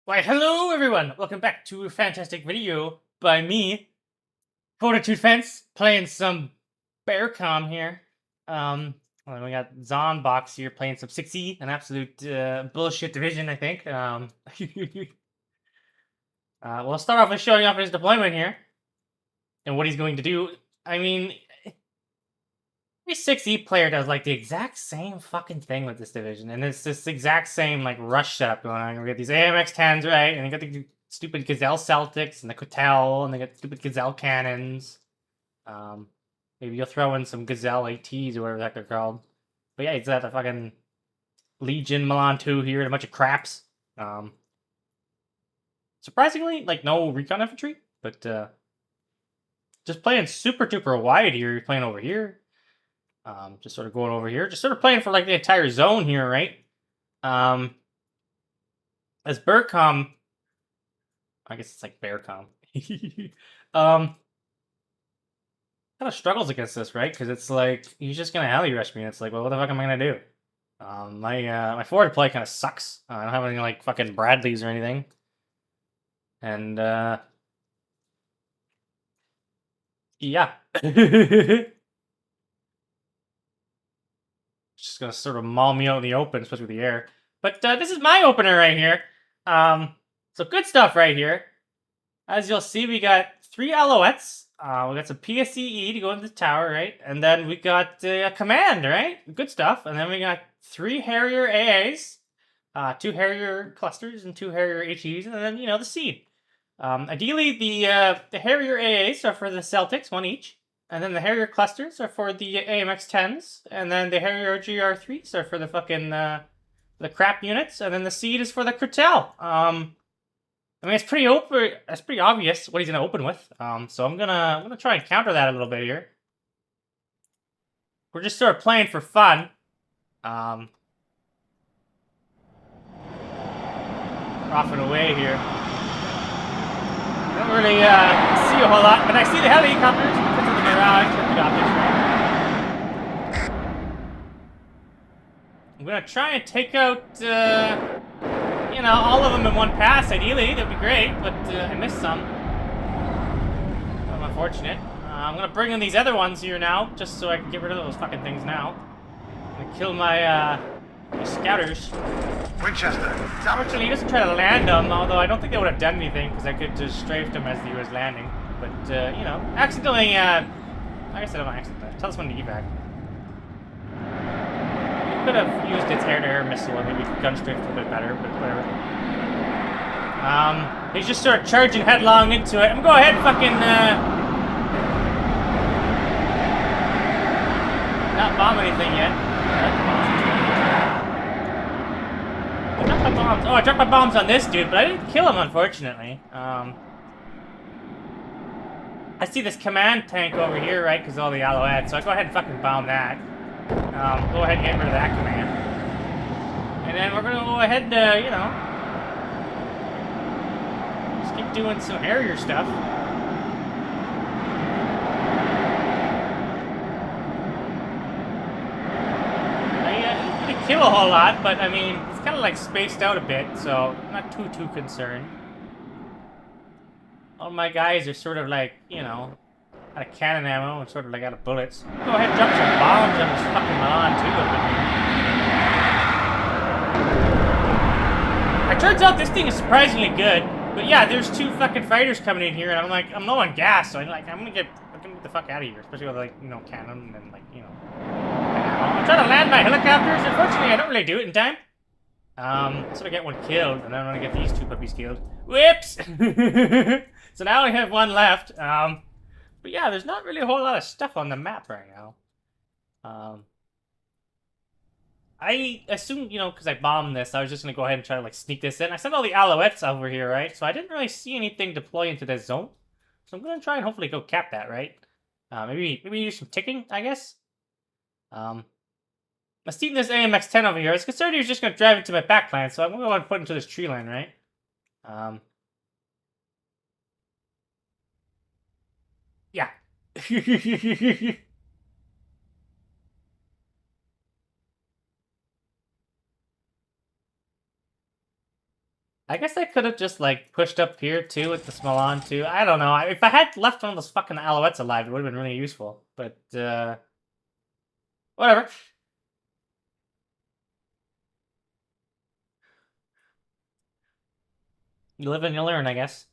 Why, hello everyone! Welcome back to a fantastic video by me, Fortitude Fence, playing some Ber-AIR-Com here. Well, we got Zonbox here playing some 6E, an absolute bullshit division, I think. We'll start off with showing off his deployment here and what he's going to do. I mean, every 6E player does like the exact same fucking thing with this division, and it's this exact same like rush setup going on. We got these AMX-10s, right, and you got the stupid Gazelle Celtics and the Cotel, and they got stupid Gazelle cannons. Maybe you'll throw in some Gazelle ATs or whatever the heck they're called. But yeah, it's got the fucking Legion Milan 2 here and a bunch of craps. Surprisingly, like no recon infantry, but just playing super duper wide here. You're playing over here. Just sort of going over here. Just sort of playing for like the entire zone here, right? As Ber-AIR-Com, I guess it's like Ber-AIR-Com. Kind of struggles against this, right? Because it's like he's just gonna alley rush me. And it's like, well, what the fuck am I gonna do? My forward play kind of sucks. I don't have any like fucking Bradleys or anything. And yeah. Just gonna sort of maul me out in the open, especially with the air. But this is my opener right here. So good stuff right here. As you'll see, we got 3 Alouettes. We got some PSEE to go into the tower, right? And then we got a command, right? Good stuff. And then we got 3 Harrier AAs, 2 Harrier clusters, and 2 Harrier HEs, and then, you know, the seed. Ideally, the Harrier AAs are for the Celtics, 1 each. And then the Harrier clusters are for the AMX-10s, and then the Harrier GR3s are for the fucking the crap units, and then the seed is for the Cotel. I mean, it's pretty open. It's pretty obvious what he's gonna open with. So I'm gonna try and counter that a little bit here. We're just sort of playing for fun. Off and away here. I don't really see a whole lot, but I see the helicopters because of the mirage and the optics, right? I'm gonna try and take out, you know, all of them in one pass, ideally. That'd be great, but I missed some. I'm unfortunate. I'm gonna bring in these other ones here now, just so I can get rid of those fucking things now. I'm gonna kill my scouters. Winchester. Unfortunately, he doesn't try to land them, although I don't think they would have done anything, because I could just strafed him as he was landing. But, you know, accidentally, like I said, I'm accident. Tell us when to evac. Could have used its air-to-air missile and maybe gun strafe a little bit better, but whatever. He's just sort of charging headlong into it. I'm gonna go ahead and fucking, not bomb anything yet. I dropped my bombs. Oh, I dropped my bombs on this dude, but I didn't kill him, unfortunately. I see this command tank over here, right, because of all the Alouettes, so I'll go ahead and fucking bomb that. Go ahead and get rid of that command. And then we're gonna go ahead and, you know, just keep doing some Harrier stuff. I didn't really kill a whole lot, but I mean, it's kind of like spaced out a bit, so I'm not too concerned. All my guys are sort of like, you know, out of cannon ammo and sort of like out of bullets. Go ahead and drop some bombs on this fucking Milan too. It turns out this thing is surprisingly good. But yeah, there's 2 fucking fighters coming in here, and I'm like, I'm low on gas, so I'm gonna get the fuck out of here, especially with like, you know, cannon and like, you know. I'm trying to land my helicopters. Unfortunately, I don't really do it in time. So I get 1 killed, and then I'm gonna get these 2 puppies killed. Whoops! So now I only have 1 left. But yeah, there's not really a whole lot of stuff on the map right now. I assumed, you know, because I bombed this, I was just going to go ahead and try to, like, sneak this in. I sent all the Alouettes over here, right? So I didn't really see anything deploy into this zone. So I'm going to try and hopefully go cap that, right? Maybe use some ticking, I guess. I seen this AMX-10 over here. I was concerned he was just going to drive into my backline, so I'm going to go ahead and put into this tree line, right? Yeah. I guess I could have just, like, pushed up here, too, with the Smallan, too. I don't know. If I had left one of those fucking Alouettes alive, it would have been really useful. But, whatever. You live and you learn, I guess.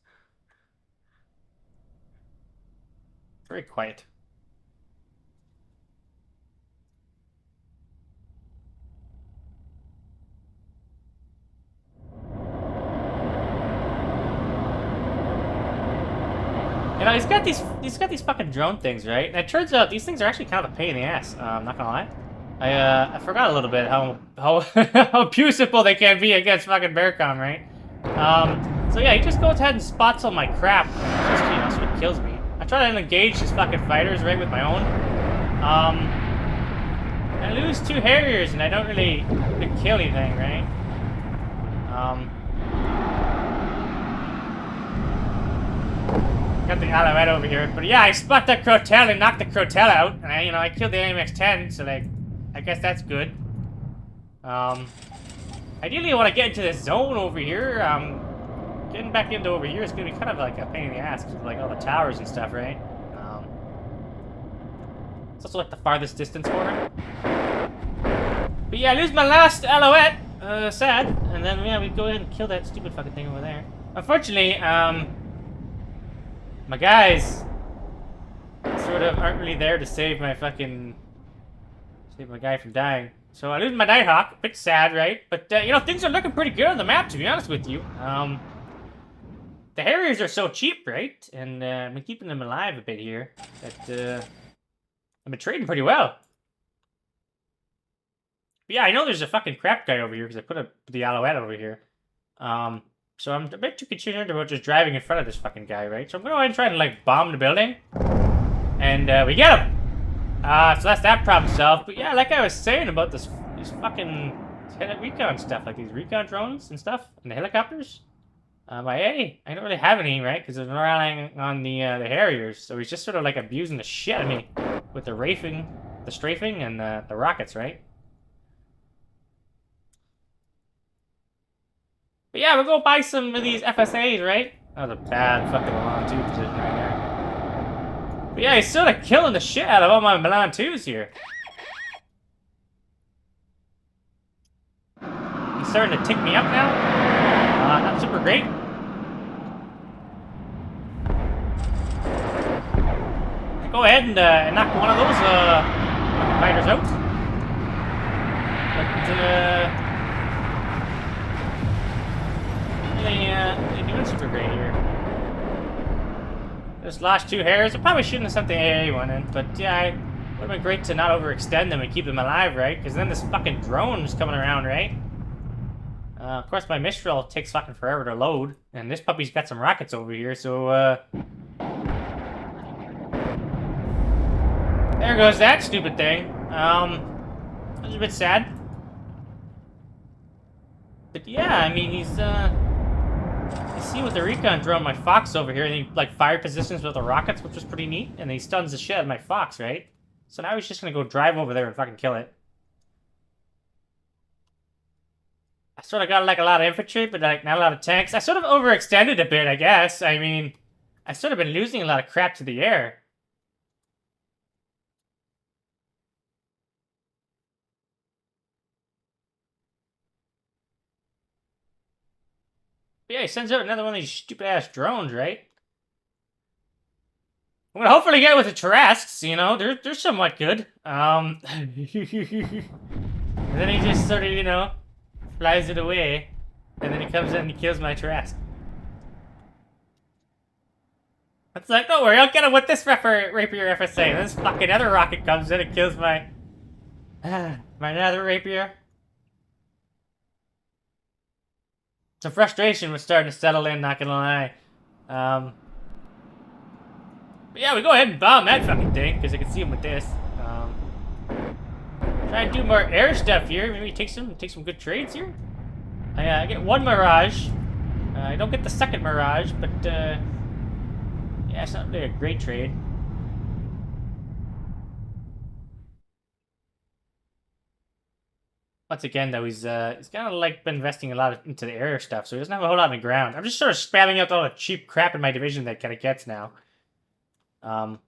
Very quiet. You know, he's got these fucking drone things, right? And it turns out these things are actually kind of a pain in the ass. I'm not gonna lie. I forgot a little bit how how useful they can be against fucking Ber-AIR-Com, right? So yeah, he just goes ahead and spots all my crap. Just, you know, that's what kills me. I try to engage these fucking fighters, right, with my own. I lose 2 Harriers and I don't really kill anything, right? Got the Alouette over here, but yeah, I spot that Crotel and knocked the Crotel out, and I killed the AMX-10, so like, I guess that's good. Ideally, I want to get into this zone over here. Getting back into over here is gonna be kind of like a pain in the ass because of like all the towers and stuff, right? It's also like the farthest distance for him. But yeah, I lose my last Alouette. Sad. And then yeah, we go ahead and kill that stupid fucking thing over there. Unfortunately, my guys sort of aren't really there to save my fucking... save my guy from dying. So I lose my Nighthawk. A bit sad, right? But, you know, things are looking pretty good on the map, to be honest with you. The Harriers are so cheap, right? And I've been keeping them alive a bit here. That, I've been trading pretty well. But yeah, I know there's a fucking crap guy over here because I put the Alouette over here. So I'm a bit too concerned about just driving in front of this fucking guy, right? So I'm gonna go ahead and try to like bomb the building. And we get him! So that's that problem solved. But yeah, like I was saying about these fucking recon stuff, like these recon drones and stuff, and the helicopters. I don't really have any, right? Because I'm relying on the Harriers. So he's just sort of like abusing the shit out of me with the strafing, and the rockets, right? But yeah, we'll go buy some of these FSAs, right? That was a bad fucking Milan 2 position right there. But yeah, he's sort of killing the shit out of all my Milan 2s here. He's starting to tick me up now. Not super great. Go ahead and knock one of those fighters out. But, really doing super great here. Just lost 2 hairs. I probably shouldn't have sent the AA one in, but yeah, it would have been great to not overextend them and keep them alive, right? Because then this fucking drone's coming around, right? Of course, my Mistral takes fucking forever to load, and this puppy's got some rockets over here, so there goes that stupid thing. That was a bit sad. But yeah, I mean, he's you see with the Recon drone, my Fox over here, and he like fire positions with the rockets, which was pretty neat, and he stuns the shit out of my Fox, right? So now he's just gonna go drive over there and fucking kill it. I sort of got like a lot of infantry, but like not a lot of tanks. I sort of overextended a bit, I guess. I mean, I've sort of been losing a lot of crap to the air. But yeah, he sends out another one of these stupid-ass drones, right? I'm gonna hopefully get with the Tarasques, you know, they're somewhat good. And then he just sort of, you know, flies it away. And then he comes in and he kills my Tarasque. It's like, don't worry, I'll get him with this Rapier FSA. And this fucking other rocket comes in and kills my... my nether Rapier. Some frustration was starting to settle in, not gonna lie. But yeah, we go ahead and bomb that fucking thing, because I can see him with this. Try and do more air stuff here. Maybe take some good trades here. I get 1 Mirage. I don't get the second Mirage, but yeah, it's not really a great trade. Once again, though, he's kind of like been investing a lot into the air stuff, so he doesn't have a whole lot on the ground. I'm just sort of spamming out all the cheap crap in my division that kind of gets now. That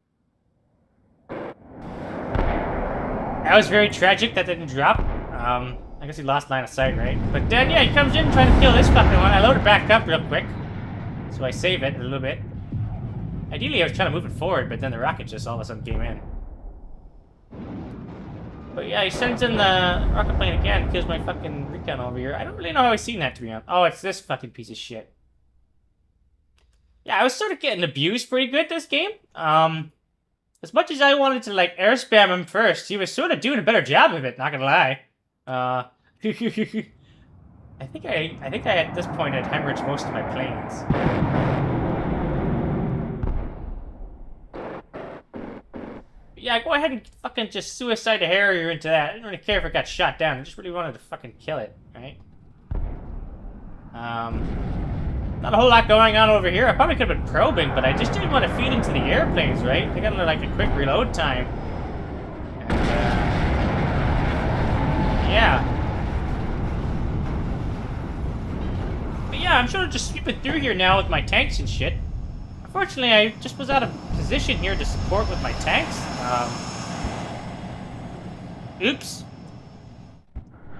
was very tragic that didn't drop. I guess he lost line of sight, right? But then, yeah, he comes in trying to kill this fucking one. I load it back up real quick, so I save it a little bit. Ideally, I was trying to move it forward, but then the rocket just all of a sudden came in. But yeah, he sends in the rocket plane again, kills my fucking Recon over here. I don't really know how I've seen that, to be honest. Oh, it's this fucking piece of shit. Yeah, I was sort of getting abused pretty good this game. As much as I wanted to, like, air spam him first, he was sort of doing a better job of it, not gonna lie. I think I at this point had hemorrhaged most of my planes. Yeah, go ahead and fucking just suicide a Harrier into that. I didn't really care if it got shot down. I just really wanted to fucking kill it, right? Not a whole lot going on over here. I probably could have been probing, but I just didn't want to feed into the airplanes, right? They got like a quick reload time. And, yeah. But yeah, I'm sort of just sweeping through here now with my tanks and shit. Unfortunately, I just was out of position here to support with my tanks. Oops.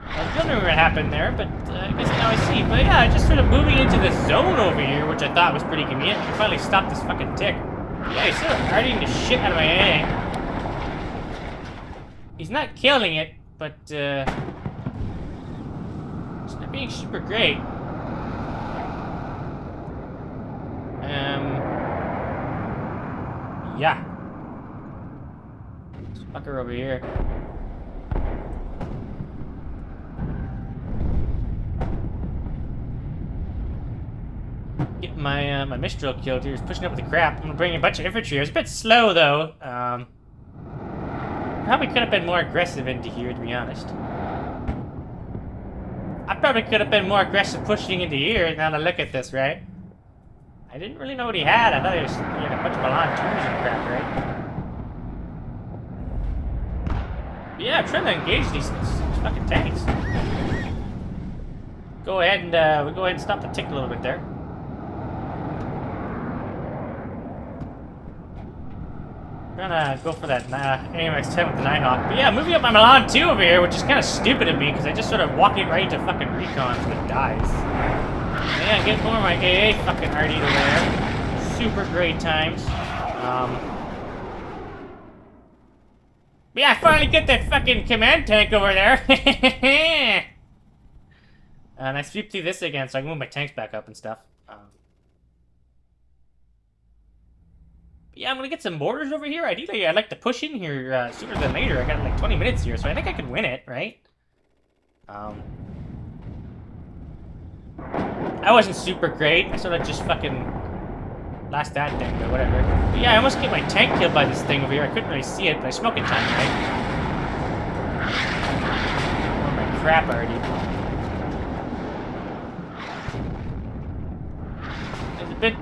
I was wondering what happened there, but I guess now I see. But yeah, just sort of moving into the zone over here, which I thought was pretty convenient. I finally stopped this fucking tick. Yeah, he's sort of partying the shit out of my AA. He's not killing it, but it's not being super great. Yeah. This fucker over here. Get my my Mistral killed here. He's pushing up with the crap. I'm gonna bring a bunch of infantry. It was a bit slow though. Probably could have been more aggressive into here, to be honest. I probably could have been more aggressive pushing into here. Now to look at this, right? I didn't really know what he had. I thought he had a bunch of Milan 2s and crap, right? But yeah, I'm trying to engage these fucking tanks. Go ahead and we'll go ahead and stop the tick a little bit there. I'm gonna go for that AMX-10 with the Nighthawk. But yeah, moving up my Milan 2 over here, which is kind of stupid of me because I just sort of walk it right into fucking Recon so it dies. Yeah, get more of my AA fucking RD to wear. Super great times. But yeah, I finally get that fucking command tank over there. And I sweep through this again so I can move my tanks back up and stuff. Yeah, I'm gonna get some mortars over here. Ideally, I'd like to push in here sooner than later. I got like 20 minutes here, so I think I can win it, right? I wasn't super great. I sort of just fucking lost that thing, but whatever. But yeah, I almost get my tank killed by this thing over here. I couldn't really see it, but I smoke in time, right? Oh, my crap already. It's a bit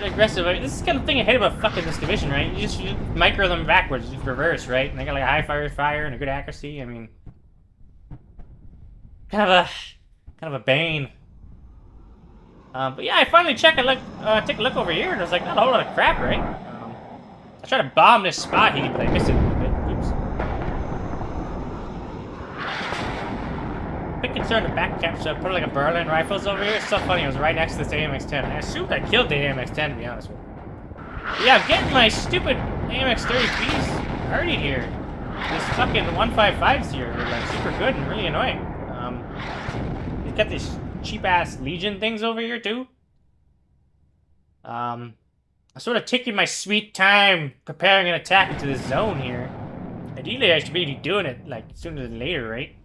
aggressive. I mean, this is the kind of thing I hate about fucking this division, right? You just micro them backwards, just reverse, right? And they got like a high fire and a good accuracy. I mean, kind of a bane. But yeah, I finally take a look over here, and there's like not a whole lot of crap, right? I tried to bomb this spot here, but I missed it a little bit. Oops. Big concern to back cap, so I put like a Berlin rifles over here. It's so funny, it was right next to this AMX-10. I assumed I killed the AMX-10, to be honest with you. But yeah, I'm getting my stupid AMX-30Bs already here. These fucking 155s here are like super good and really annoying. He's got these cheap-ass Legion things over here, too. I'm sort of taking my sweet time preparing an attack into this zone here. Ideally, I should be doing it, like, sooner than later, right?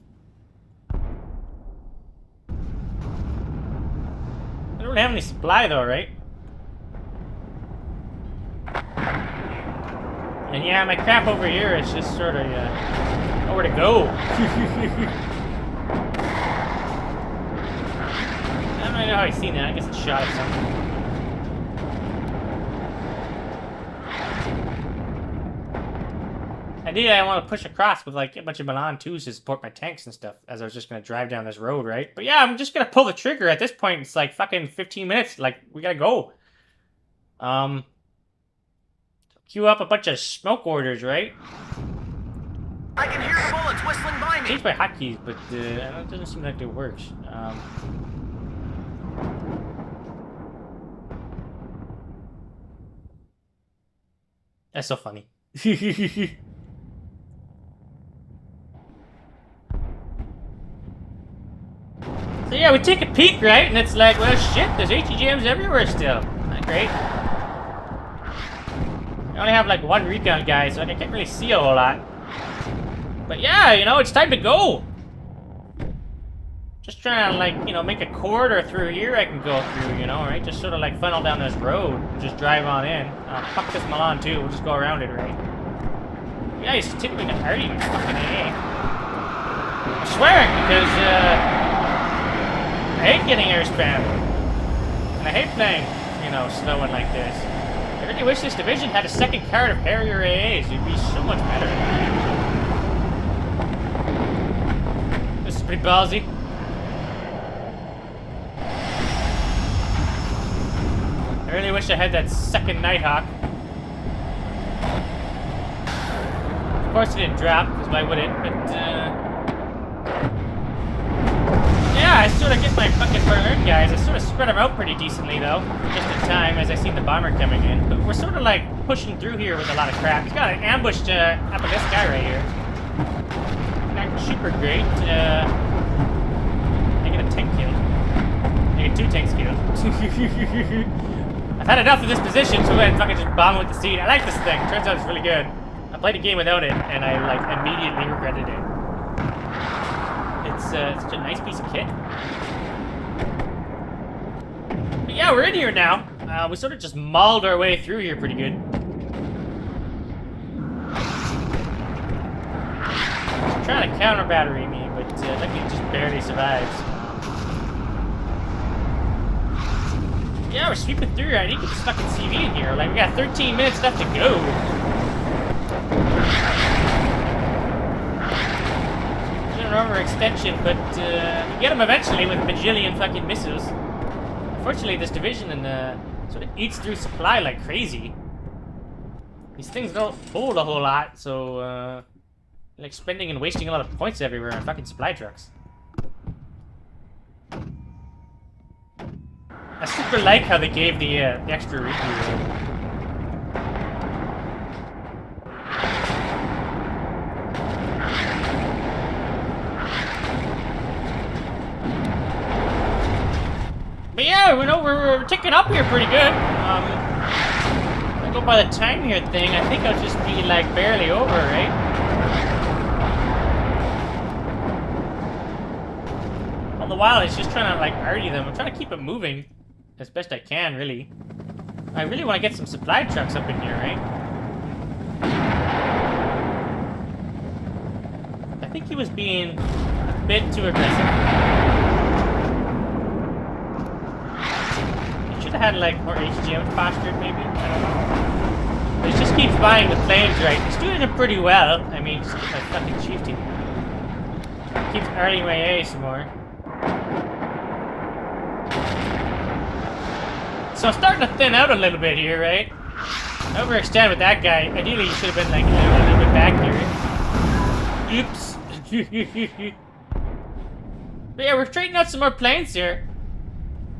I don't have any supply, though, right? And yeah, my crap over here is just sort of, nowhere to go. I don't know how I've seen that. I guess it's shot at something. Ideally, I want to push across with like a bunch of Milan 2s to support my tanks and stuff, as I was just gonna drive down this road, right? But yeah, I'm just gonna pull the trigger at this point. It's like fucking 15 minutes. Like, we gotta go. Queue up a bunch of smoke orders, right? I can hear the bullets whistling by me. Changed my hotkeys, but it doesn't seem like it works. That's so funny. So yeah, we take a peek, right? And it's like, well, shit, there's ATGMs everywhere still. Not great. I only have like one Recon guy, so I can't really see a whole lot. But yeah, you know, it's time to go. Just trying to, like, you know, make a corridor through here I can go through, you know, right? Just sort of like funnel down this road and just drive on in. Fuck this Milan too, we'll just go around it, right? Yeah, he's typically the party with fucking AA. I'm swearing because, I hate getting air spam. And I hate playing, you know, slowing like this. I really wish this division had a second card of Harrier AAs. It'd be so much better. This is pretty ballsy. I really wish I had that second Nighthawk. Of course it didn't drop, because why would it? But, yeah, I sort of get my fucking Berlin guys. I sort of spread them out pretty decently, though. Just in time, as I see the bomber coming in. But we're sort of, like, pushing through here with a lot of crap. He's got an ambush up of this guy right here. Not super great. I get a tank kill. I get 2 tanks killed. I've had enough of this position, so go ahead and fucking just bomb with the seed. I like this thing. Turns out it's really good. I played a game without it, and I, like, immediately regretted it. It's such a nice piece of kit. But yeah, we're in here now. We sort of just mauled our way through here pretty good. Trying to counter battery me, but luckily it just barely survives. Yeah, we're sweeping through. I need to get this fucking CV in here. Like, we got 13 minutes left to go. An overextension, but we get them eventually with a bajillion fucking missiles. Unfortunately, this division sort of eats through supply like crazy. These things don't hold a whole lot, so like spending and wasting a lot of points everywhere on fucking supply trucks. I super like how they gave the extra refuel. But yeah, we know we're ticking up here pretty good. I go by the time here thing, I think I'll just be like barely over, right? All the while, it's just trying to like party them. I'm trying to keep it moving as best I can, really. I really want to get some supply trucks up in here, right? I think he was being a bit too aggressive. Should have had like more HGM postured, maybe. I don't know. But he just keeps buying the planes, right? He's doing it pretty well. I mean, just get my fucking chieftain. Keeps earning my A some more. So I'm starting to thin out a little bit here, right? Overextend with that guy. Ideally, you should have been like a little bit back here. Oops. But yeah, we're trading out some more planes here.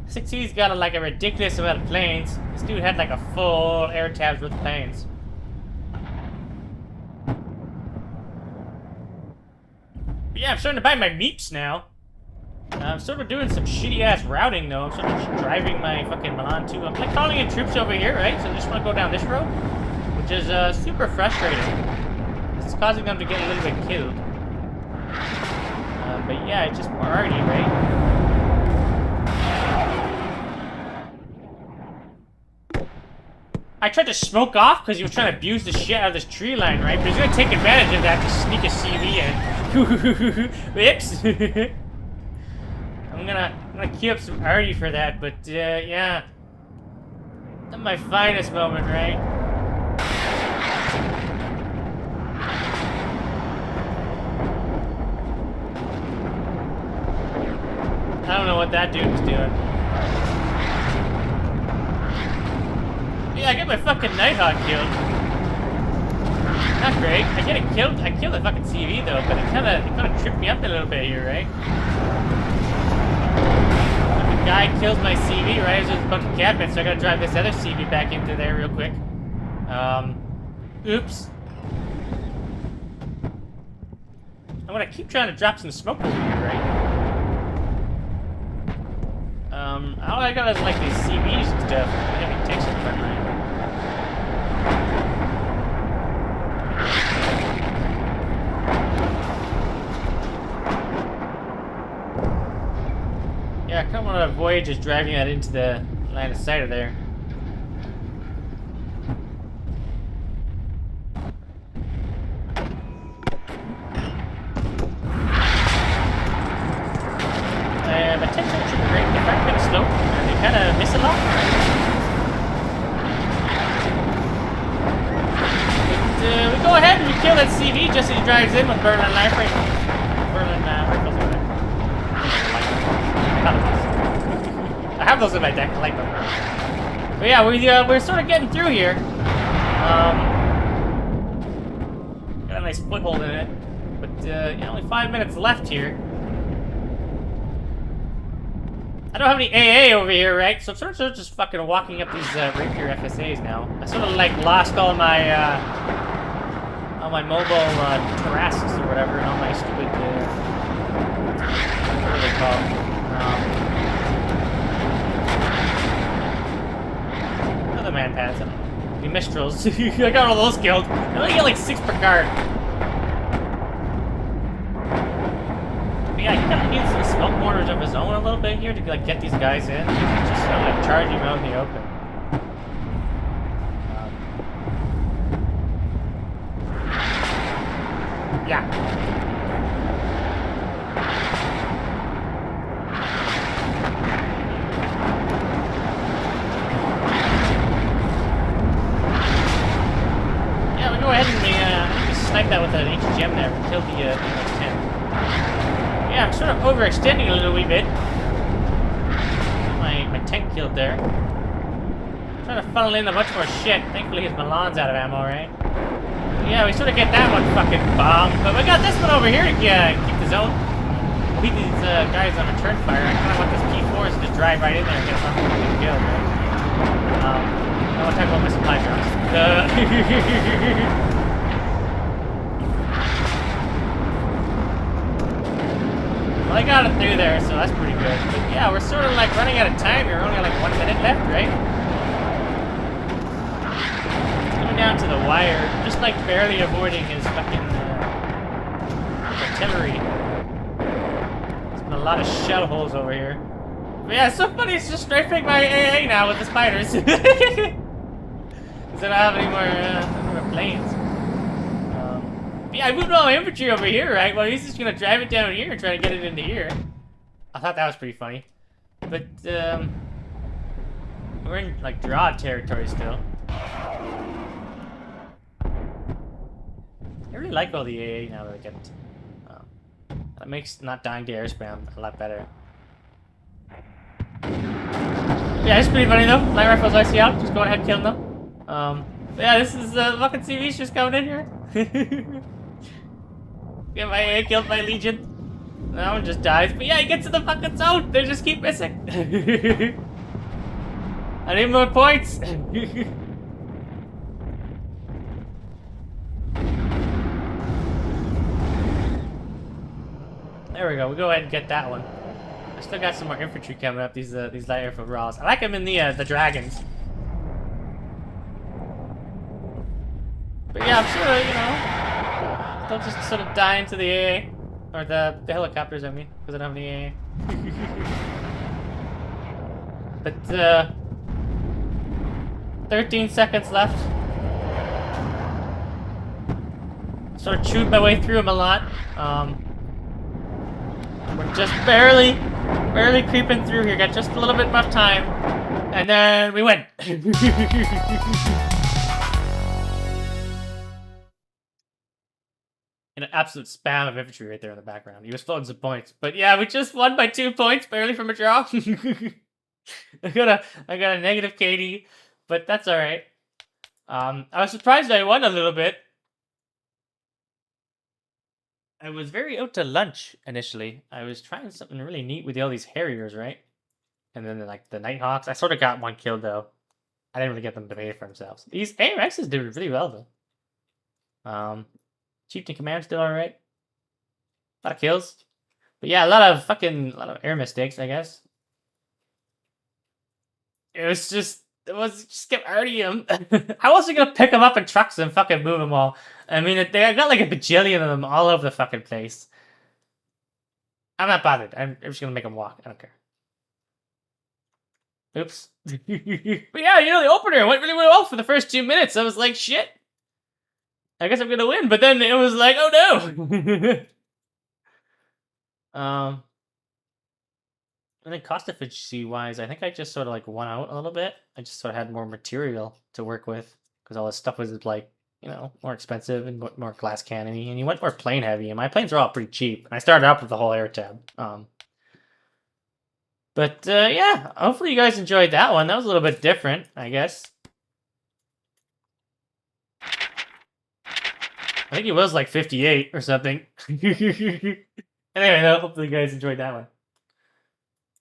6E's got like a ridiculous amount of planes. This dude had like a full air tabs with planes. But yeah, I'm starting to buy my meeps now. I'm sort of doing some shitty ass routing though. I'm sort of just driving my fucking Milan 2. I'm like calling in troops over here, right? So I just want to go down this road, which is super frustrating. It's causing them to get a little bit killed. But yeah, it's just more arty, right? I tried to smoke off because he was trying to abuse the shit out of this tree line, right? But he's gonna take advantage of that to sneak a CV in. Whoops. I'm gonna queue up some arty for that, but yeah. Not my finest moment, right? what that dude was doing. Yeah, I get my fucking Nighthawk killed. Not great. I get it killed. I killed the fucking CV though, but it kind of tripped me up a little bit here, right? The guy kills my CV, right? There's a bunch of cabinets, so I gotta drive this other CV back into there real quick. Oops. I'm gonna keep trying to drop some smoke over here, right? All I got is like these CVs and stuff. Maybe take some fun, right? Yeah, I kind of want to avoid just driving that into the line of sight of there. My tension should be great. If I'm kind of slow, and they kind of miss a lot. But, we go ahead and we kill that CV just as he drives in with Berlin life rifles. Berlin rifles over there. I have those in my deck. I like them. But yeah, we're sort of getting through here. Got a nice foothold in it. But yeah, only 5 minutes left here. I don't have any AA over here, right? So I'm sort of just fucking walking up these rapier FSAs now. I sort of like lost all my mobile terrasses or whatever, and all my stupid what are they called? Other man pads. I don't know. The Mistrals. I got all those killed. I only get like 6 per card. Yeah, he kind of needs some smoke mortars of his own a little bit here to like get these guys in. He's just like charging them out in the open. Yeah. Yeah, we go ahead and we snipe that with an HGM there. We kill the next 10. Yeah, I'm sort of overextending a little wee bit. My tank killed there. I'm trying to funnel in a bunch more shit. Thankfully his Milan's out of ammo, right? Yeah, we sort of get that one fucking bombed. But we got this one over here to keep the zone. Beat these guys on return fire. I kind of want this P4s to just drive right in there and get some fucking kill, right? I want to talk about my supply drops. Well, I got it through there, so that's pretty good. But yeah, we're sort of like running out of time. We're only like 1 minute left, right? It's coming down to the wire, just like barely avoiding his fucking artillery. There's been a lot of shell holes over here. But yeah, it's so funny. It's just strafing my AA now with the spiders. Because I don't have any more planes. Yeah, I moved all my infantry over here, right? Well, he's just gonna drive it down here and try to get it into here. I thought that was pretty funny. But, we're in, like, draw territory still. I really like all the AA now that I get it. That makes not dying to airspam a lot better. Yeah, it's pretty funny, though. Light rifles I see out. Just go ahead and kill them, though. Yeah, this is, fucking CV's just coming in here. Get my AA killed by Legion. That one just dies. But yeah, he gets to the fucking zone. They just keep missing. I need more points. There we go. We go ahead and get that one. I still got some more infantry coming up. These light rifle raws. I like them in the dragons. But yeah, I'm sort of, you know, they'll just sort of die into the AA. Or the helicopters, I mean, because I don't have the AA. But, 13 seconds left. Sort of chewed my way through them a lot. We're just barely creeping through here. Got just a little bit more time. And then we win. an absolute spam of infantry right there in the background. He was floating some points. But yeah, we just won by 2 points, barely from a draw. I got a negative KD, but that's alright. I was surprised I won a little bit. I was very out to lunch initially. I was trying something really neat with all these Harriers, right? And then like the Nighthawks. I sort of got one kill though. I didn't really get them to pay for themselves. These ARXs did really well though. Chieftain Command's still alright. A lot of kills. But yeah, a lot of air mistakes, I guess. It was just kept hurting him. How else are you gonna pick them up in trucks and fucking move them all? I mean, I got like a bajillion of them all over the fucking place. I'm not bothered. I'm just gonna make them walk. I don't care. Oops. But yeah, you know, the opener went really well for the first 2 minutes. I was like, shit. I guess I'm gonna win. But then it was like, oh no. And then cost efficiency wise, I think I just sort of like won out a little bit. I just sort of had more material to work with because all this stuff was like, you know, more expensive and more glass cannony, and you went more plane heavy. And my planes are all pretty cheap. And I started out with the whole air tab. But yeah, hopefully you guys enjoyed that one. That was a little bit different, I guess. I think it was like 58 or something. Anyway, though, hopefully you guys enjoyed that one.